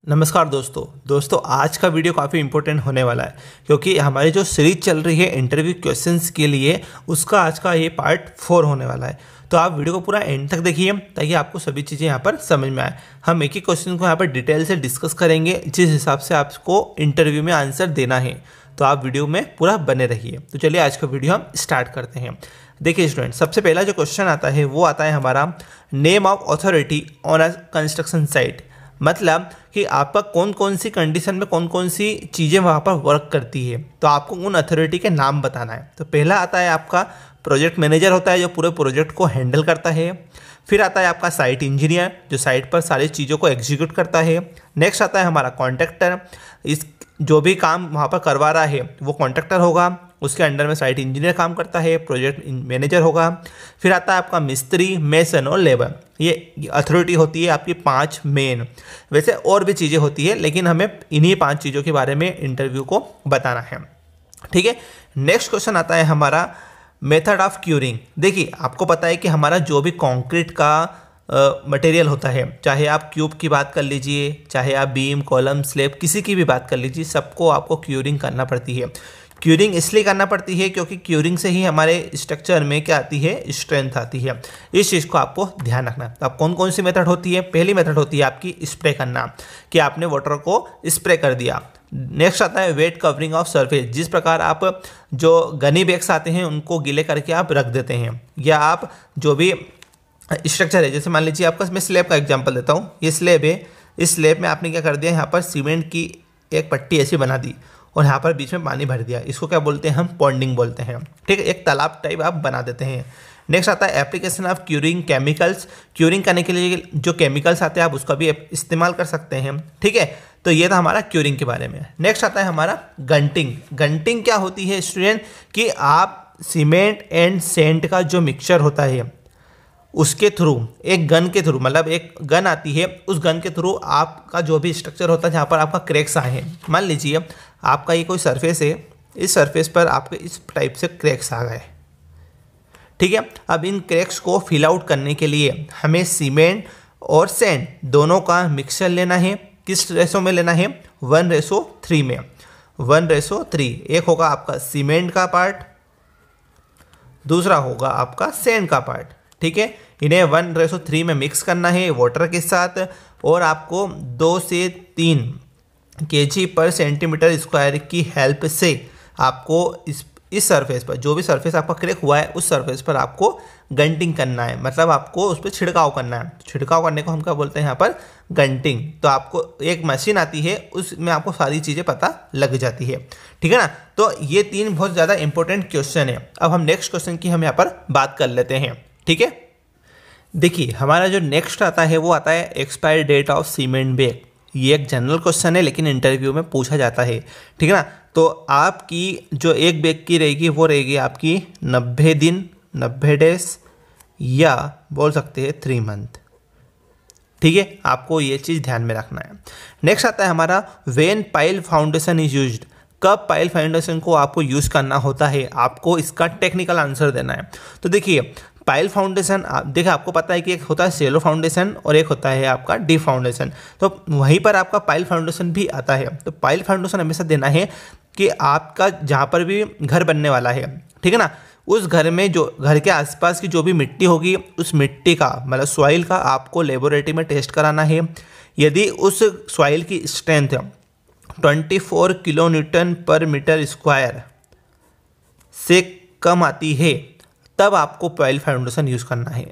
नमस्कार दोस्तों आज का वीडियो काफ़ी इंपॉर्टेंट होने वाला है क्योंकि हमारी जो सीरीज चल रही है इंटरव्यू क्वेश्चंस के लिए उसका आज का ये पार्ट 4 होने वाला है। तो आप वीडियो को पूरा एंड तक देखिए ताकि आपको सभी चीज़ें यहाँ पर समझ में आए। हम एक ही क्वेश्चन को यहाँ पर डिटेल से डिस्कस करेंगे जिस हिसाब से आपको इंटरव्यू में आंसर देना है। तो आप वीडियो में पूरा बने रहिए। तो चलिए आज का वीडियो हम स्टार्ट करते हैं। देखिए स्टूडेंट, सबसे पहला जो क्वेश्चन आता है वो आता है हमारा name of authority on a construction site. मतलब कि आपका कौन कौन सी कंडीशन में कौन कौन सी चीज़ें वहाँ पर वर्क करती है, तो आपको उन अथॉरिटी के नाम बताना है। तो पहला आता है आपका प्रोजेक्ट मैनेजर होता है जो पूरे प्रोजेक्ट को हैंडल करता है। फिर आता है आपका साइट इंजीनियर जो साइट पर सारी चीज़ों को एग्जीक्यूट करता है। नेक्स्ट आता है हमारा कॉन्ट्रैक्टर, इस जो भी काम वहाँ पर करवा रहा है वो कॉन्ट्रैक्टर होगा, उसके अंडर में साइट इंजीनियर काम करता है, प्रोजेक्ट मैनेजर होगा। फिर आता है आपका मिस्त्री, मेसन और लेबर। ये अथॉरिटी होती है आपकी 5 मेन। वैसे और भी चीज़ें होती है लेकिन हमें इन्हीं 5 चीज़ों के बारे में इंटरव्यू को बताना है। ठीक है, नेक्स्ट क्वेश्चन आता है हमारा मेथड ऑफ क्यूरिंग। देखिए आपको पता है कि हमारा जो भी कंक्रीट का मटेरियल होता है, चाहे आप क्यूब की बात कर लीजिए, चाहे आप बीम, कॉलम, स्लैब किसी की भी बात कर लीजिए, सबको आपको क्यूरिंग करना पड़ती है। क्यूरिंग इसलिए करना पड़ती है क्योंकि क्यूरिंग से ही हमारे स्ट्रक्चर में क्या आती है, स्ट्रेंथ आती है। इस चीज़ को आपको ध्यान रखना। तो अब कौन कौन सी मेथड होती है? पहली मेथड होती है आपकी स्प्रे करना, कि आपने वाटर को स्प्रे कर दिया। नेक्स्ट आता है वेट कवरिंग ऑफ सरफेस। जिस प्रकार आप जो गनी बैग्स आते हैं उनको गीले करके आप रख देते हैं, या आप जो भी स्ट्रक्चर है, जैसे मान लीजिए आपका, मैं स्लैब का एग्जांपल देता हूँ। ये स्लैब है, इस स्लैब में आपने क्या कर दिया, यहाँ पर सीमेंट की एक पट्टी ऐसी बना दी और यहाँ पर बीच में पानी भर दिया। इसको क्या बोलते हैं? हम पॉन्डिंग बोलते हैं। ठीक है, एक तालाब टाइप आप बना देते हैं। नेक्स्ट आता है application of curing chemicals. Curing करने के लिए जो केमिकल्स आते हैं आप उसका भी इस्तेमाल कर सकते हैं। ठीक है, तो ये था हमारा क्यूरिंग के बारे में। नेक्स्ट आता है हमारा गंटिंग। गंटिंग क्या होती है स्टूडेंट, कि आप सीमेंट एंड सेंट का जो मिक्सचर होता है उसके थ्रू, एक गन के थ्रू, मतलब एक गन आती है, उस गन के थ्रू आपका जो भी स्ट्रक्चर होता है जहाँ पर आपका क्रैक्स आए हैं, मान लीजिए आपका ये कोई सरफेस है, इस सरफेस पर आपके इस टाइप से क्रैक्स आ गए। ठीक है, अब इन क्रैक्स को फिल आउट करने के लिए हमें सीमेंट और सैंड दोनों का मिक्सचर लेना है। किस रेशो में लेना है? 1:3 में। 1:3। एक होगा आपका सीमेंट का पार्ट, दूसरा होगा आपका सैंड का पार्ट। ठीक है, इन्हें 1:3 में मिक्स करना है वाटर के साथ, और आपको 2 से 3 kg पर सेंटीमीटर स्क्वायर की हेल्प से आपको इस सरफेस पर, जो भी सरफेस आपका क्रैक हुआ है उस सरफेस पर आपको गंटिंग करना है, मतलब आपको उस पर छिड़काव करना है। छिड़काव करने को हम क्या बोलते हैं यहाँ पर? गंटिंग। तो आपको एक मशीन आती है, उसमें आपको सारी चीज़ें पता लग जाती है। ठीक है ना, तो ये 3 बहुत ज़्यादा इंपॉर्टेंट क्वेश्चन है। अब हम नेक्स्ट क्वेश्चन की हम यहाँ पर बात कर लेते हैं। ठीक है, देखिए हमारा जो नेक्स्ट आता है वो आता है expire date of cement bag. ये एक जनरल क्वेश्चन है लेकिन इंटरव्यू में पूछा जाता है। ठीक है ना, तो आपकी जो एक बैग की रहेगी वो रहेगी आपकी 90 दिन, 90 डेज, या बोल सकते हैं 3 मंथ। ठीक है, आपको ये चीज़ ध्यान में रखना है। नेक्स्ट आता है हमारा when pile foundation is used. कब पाइल फाउंडेशन को आपको यूज़ करना होता है, आपको इसका टेक्निकल आंसर देना है। तो देखिए पाइल फाउंडेशन, देखिए आपको पता है कि एक होता है सेलो फाउंडेशन और एक होता है आपका डीप फाउंडेशन। तो वहीं पर आपका पाइल फाउंडेशन भी आता है। तो पाइल फाउंडेशन हमेशा देना है कि आपका जहाँ पर भी घर बनने वाला है, ठीक है ना, उस घर में जो घर के आसपास की जो भी मिट्टी होगी उस मिट्टी का, मतलब सॉइल का आपको लेबोरेटरी में टेस्ट कराना है। यदि उस सॉइल की स्ट्रेंथ 24 किलो न्यूटन पर मीटर स्क्वायर से कम आती है तब आपको पाइल फाउंडेशन यूज़ करना है।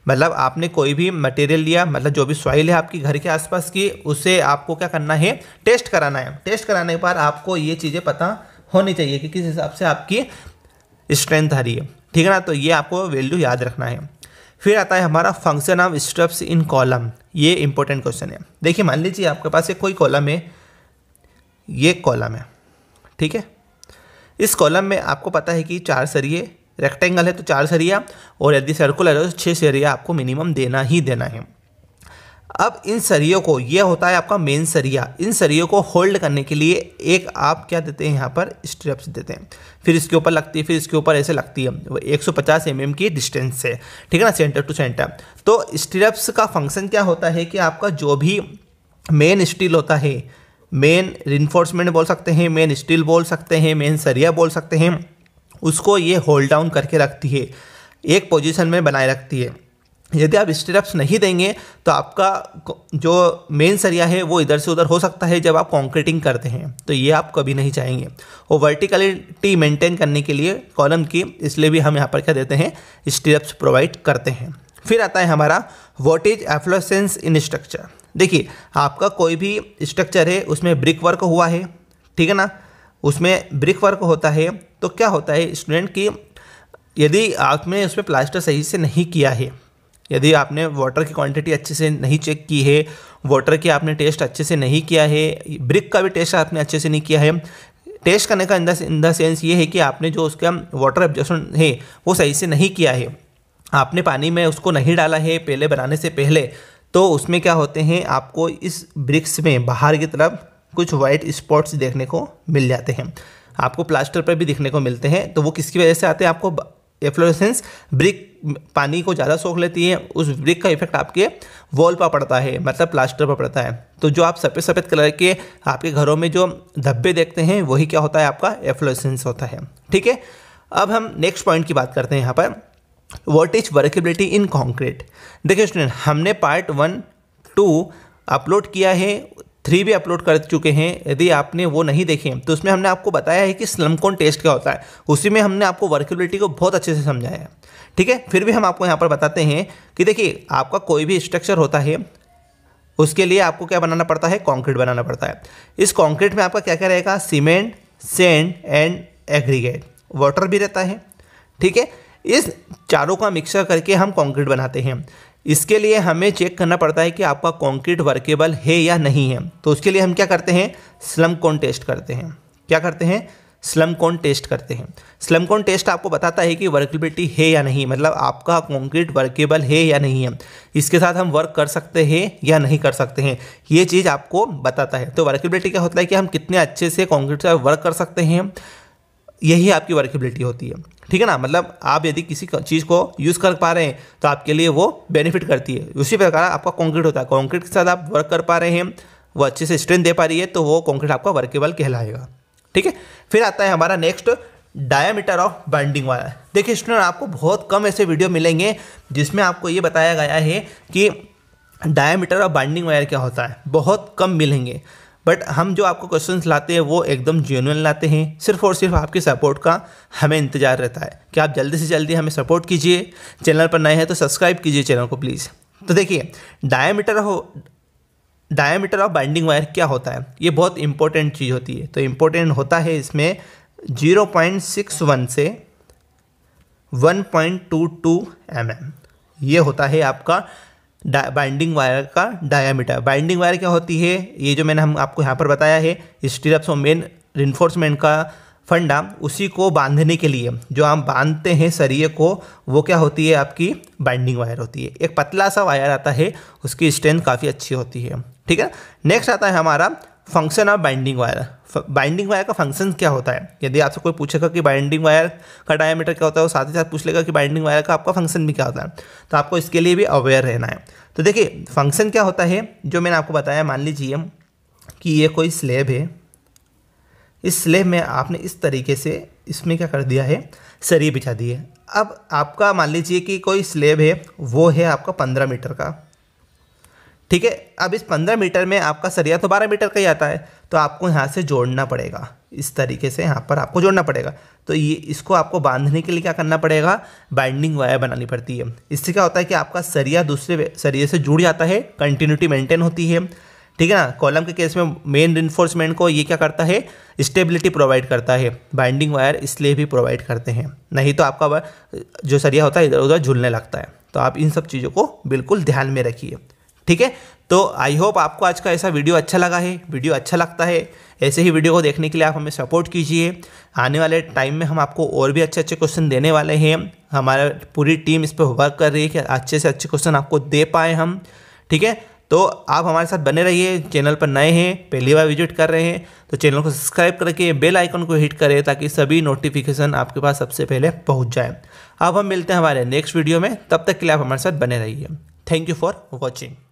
मतलब आपने कोई भी मटेरियल लिया, मतलब जो भी सॉइल है आपकी घर के आसपास की, उसे आपको क्या करना है? टेस्ट कराना है। टेस्ट कराने के बाद आपको ये चीज़ें पता होनी चाहिए कि किस हिसाब से आपकी स्ट्रेंथ आ रही है। ठीक है ना, तो ये आपको वैल्यू याद रखना है। फिर आता है हमारा फंक्शन ऑफ स्ट्रप्स इन कॉलम। ये इंपॉर्टेंट क्वेश्चन है। देखिए मान लीजिए आपके पास एक कोई कॉलम है, ये कॉलम है। ठीक है, इस कॉलम में आपको पता है कि 4 सरिये, रेक्टेंगल है तो 4 सरिया, और यदि सर्कुलर है तो 6 सरिया आपको मिनिमम देना ही देना है। अब इन सरियों को, ये होता है आपका मेन सरिया, इन सरियों को होल्ड करने के लिए एक आप क्या देते हैं यहाँ पर? स्ट्रैप्स देते हैं। फिर इसके ऊपर लगती है, फिर इसके ऊपर ऐसे लगती है, वो 150 mm की डिस्टेंस से। ठीक है ना, सेंटर टू सेंटर। तो स्ट्रैप्स का फंक्शन क्या होता है कि आपका जो भी मेन स्टील होता है, मेन रिइंफोर्समेंट बोल सकते हैं, मेन स्टील बोल सकते हैं, मेन सरिया बोल सकते हैं, उसको ये होल्ड डाउन करके रखती है, एक पोजीशन में बनाए रखती है। यदि आप स्टिरअप्स नहीं देंगे तो आपका जो मेन सरिया है वो इधर से उधर हो सकता है जब आप कॉन्क्रीटिंग करते हैं, तो ये आप कभी नहीं चाहेंगे। और वर्टिकलिटी मेंटेन करने के लिए कॉलम की, इसलिए भी हम यहाँ पर क्या देते हैं, स्टिरअप्स प्रोवाइड करते हैं। फिर आता है हमारा what is efflorescence in structure. देखिए आपका कोई भी स्ट्रक्चर है उसमें ब्रिक वर्क हुआ है, ठीक है ना, उसमें ब्रिक वर्क होता है, तो क्या होता है स्टूडेंट की, यदि आपने उसमें प्लास्टर सही से नहीं किया है, यदि आपने वाटर की क्वांटिटी अच्छे से नहीं चेक की है, वाटर की आपने टेस्ट अच्छे से नहीं किया है, ब्रिक का भी टेस्ट आपने अच्छे से नहीं किया है, टेस्ट करने का इन द सेंस ये है कि आपने जो उसका वाटर एब्जॉर्प्शन है वो सही से नहीं किया है, आपने पानी में उसको नहीं डाला है पहले बनाने से पहले, तो उसमें क्या होते हैं, आपको इस ब्रिक्स में बाहर की तरफ कुछ वाइट स्पॉट्स देखने को मिल जाते हैं, आपको प्लास्टर पर भी दिखने को मिलते हैं। तो वो किसकी वजह से आते हैं, आपको एफ्लोरेसेंस, ब्रिक पानी को ज़्यादा सोख लेती है, उस ब्रिक का इफेक्ट आपके वॉल पर पड़ता है, मतलब प्लास्टर पर पड़ता है। तो जो आप सफ़ेद सफ़ेद कलर के आपके घरों में जो धब्बे देखते हैं वही क्या होता है, आपका एफ्लोरेसेंस होता है, ठीक है। अब हम नेक्स्ट पॉइंट की बात करते हैं यहाँ पर, what is workability in concrete. देखिए स्टूडेंट, हमने पार्ट 1, 2 अपलोड किया है, 3 भी अपलोड कर चुके हैं। यदि आपने वो नहीं देखे तो उसमें हमने आपको बताया है कि स्लम कोन टेस्ट क्या होता है, उसी में हमने आपको वर्केबिलिटी को बहुत अच्छे से समझाया है, ठीक है। फिर भी हम आपको यहाँ पर बताते हैं कि देखिए आपका कोई भी स्ट्रक्चर होता है उसके लिए आपको क्या बनाना पड़ता है, कंक्रीट बनाना पड़ता है। इस कंक्रीट में आपका क्या क्या रहेगा, cement, sand and aggregate, water भी रहता है, ठीक है। इस चारों का मिक्सचर करके हम कंक्रीट बनाते हैं। इसके लिए हमें चेक करना पड़ता है कि आपका कंक्रीट वर्केबल है या नहीं है, तो उसके लिए हम क्या करते हैं, स्लम कोन टेस्ट करते हैं। क्या करते हैं, स्लम कोन टेस्ट करते हैं। स्लम कोन टेस्ट आपको बताता है कि वर्केबिलिटी है या नहीं, मतलब आपका कंक्रीट वर्केबल है या नहीं है, इसके साथ हम वर्क कर सकते हैं या नहीं कर सकते हैं, ये चीज़ आपको बताता है। तो वर्केबिलिटी क्या होता है कि हम कितने अच्छे से कंक्रीट से वर्क कर सकते हैं, यही आपकी वर्केबिलिटी होती है, ठीक है ना। मतलब आप यदि किसी चीज़ को यूज़ कर पा रहे हैं तो आपके लिए वो बेनिफिट करती है। उसी प्रकार आपका कंक्रीट होता है, कंक्रीट के साथ आप वर्क कर पा रहे हैं, वो अच्छे से स्ट्रेंथ दे पा रही है, तो वो कंक्रीट आपका वर्केबल कहलाएगा, ठीक है। फिर आता है हमारा next, diameter of binding wire. देखिए स्टूडेंट, आपको बहुत कम ऐसे वीडियो मिलेंगे जिसमें आपको ये बताया गया है कि डायामीटर ऑफ बाइंडिंग वायर क्या होता है, बहुत कम मिलेंगे। बट हम जो आपको क्वेश्चंस लाते हैं वो एकदम जेन्युइन लाते हैं, सिर्फ और सिर्फ आपकी सपोर्ट का हमें इंतजार रहता है कि आप जल्दी से जल्दी हमें सपोर्ट कीजिए। चैनल पर नए हैं तो सब्सक्राइब कीजिए चैनल को प्लीज़। तो देखिए डायामीटर ऑफ बाइंडिंग वायर क्या होता है, ये बहुत इंपॉर्टेंट चीज़ होती है। तो इम्पोर्टेंट होता है इसमें 0.61 से 1.22 mm, ये होता है आपका बाइंडिंग वायर का डायामीटर। बाइंडिंग वायर क्या होती है, ये जो मैंने आपको यहाँ पर बताया है, स्टिरअप्स और मेन रिइंफोर्समेंट का फंडा, उसी को बांधने के लिए जो हम बांधते हैं सरिये को, वो क्या होती है, आपकी बाइंडिंग वायर होती है। एक पतला सा वायर आता है, उसकी स्ट्रेंथ काफ़ी अच्छी होती है, ठीक है। नेक्स्ट आता है हमारा function of binding wire. Binding wire का फंक्शन क्या होता है, यदि आपसे कोई पूछेगा कि बाइंडिंग वायर का डायमीटर क्या होता है, वो साथ ही साथ पूछ लेगा कि बाइंडिंग वायर का आपका फंक्शन भी क्या होता है, तो आपको इसके लिए भी अवेयर रहना है। तो देखिए फंक्शन क्या होता है, जो मैंने आपको बताया, मान लीजिए कि ये कोई स्लेब है, इस स्लेब में आपने इस तरीके से इसमें क्या कर दिया है, सरिये बिछा दिए। अब आपका मान लीजिए कि कोई स्लेब है, वो है आपका 15 मीटर का, ठीक है। अब इस 15 मीटर में आपका सरिया तो 12 मीटर का ही आता है, तो आपको यहाँ से जोड़ना पड़ेगा, इस तरीके से यहाँ पर आपको जोड़ना पड़ेगा। तो ये इसको आपको बांधने के लिए क्या करना पड़ेगा, बाइंडिंग वायर बनानी पड़ती है। इससे क्या होता है कि आपका सरिया दूसरे सरिये से जुड़ जाता है, कंटिन्यूटी मेंटेन होती है, ठीक है ना। कॉलम के केस में मेन रिइंफोर्समेंट को ये क्या करता है, स्टेबिलिटी प्रोवाइड करता है, बाइंडिंग वायर इसलिए भी प्रोवाइड करते हैं, नहीं तो आपका जो सरिया होता है इधर उधर झूलने लगता है। तो आप इन सब चीज़ों को बिल्कुल ध्यान में रखिए, ठीक है। तो आई होप आपको आज का ऐसा वीडियो अच्छा लगा है। वीडियो अच्छा लगता है, ऐसे ही वीडियो को देखने के लिए आप हमें सपोर्ट कीजिए। आने वाले टाइम में हम आपको और भी अच्छे अच्छे क्वेश्चन देने वाले हैं। हमारा पूरी टीम इस पर वर्क कर रही है कि अच्छे से अच्छे क्वेश्चन आपको दे पाए हम, ठीक है। तो आप हमारे साथ बने रहिए। चैनल पर नए हैं, पहली बार विजिट कर रहे हैं, तो चैनल को सब्सक्राइब करके बेल आइकन को हिट करें ताकि सभी नोटिफिकेशन आपके पास सबसे पहले पहुंच जाए। अब हम मिलते हैं हमारे नेक्स्ट वीडियो में, तब तक के लिए आप हमारे साथ बने रहिए। Thank you for watching.